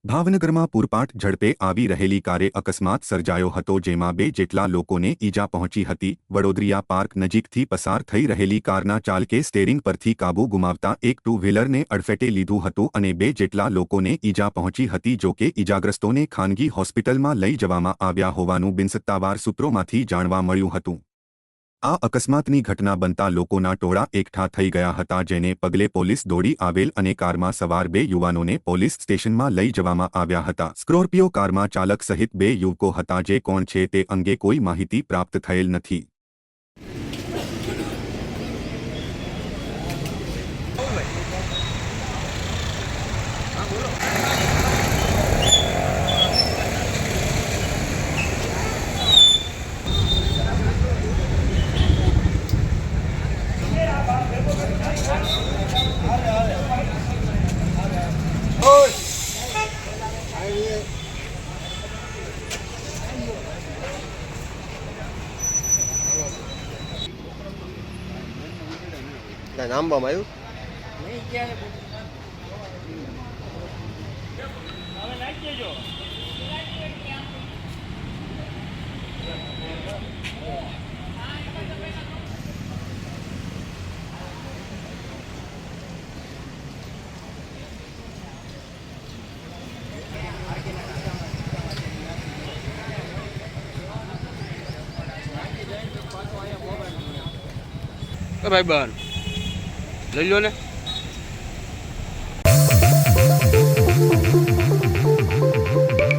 ભાવનગર માં પૂરપાટ ઝડપે આવી રહેલી કારે અકસ્માત સર્જાયો હતો, જેમાં 2 જેટલા લોકોને ઈજા પહોંચી હતી। વડોદરિયા પાર્ક નજીકથી પસાર થઈ રહેલી કારના ચાલકે સ્ટેરિંગ પરથી કાબુ ગુમાવતા એક ટુ વ્હીલરને અડફેટે લીધું હતું અને 2 જેટલા લોકોને ઈજા પહોંચી હતી। જો કે ઈજાગ્રસ્તોને ખાનગી હોસ્પિટલમાં લઈ જવામાં આવ્યા હોવાનું બિનસત્તાવાર સૂત્રોમાંથી જાણવા મળ્યું હતું। આ અકસ્માતની ઘટના બનતા લોકોના ટોળા એકઠા થઈ ગયા હતા, જેને પગલે પોલીસ દોડી આવેલ અને કારમાં સવાર 2 યુવાનોને પોલીસ સ્ટેશનમાં લઈ જવામાં આવ્યા હતા। સ્કોર્પિયો કારમાં ચાલક સહિત 2 યુવકો હતા, જે કોણ છે તે અંગે કોઈ માહિતી પ્રાપ્ત થયેલ નથી। નામ બામ આવ્યું ભાઈ બન લઈ લો ને।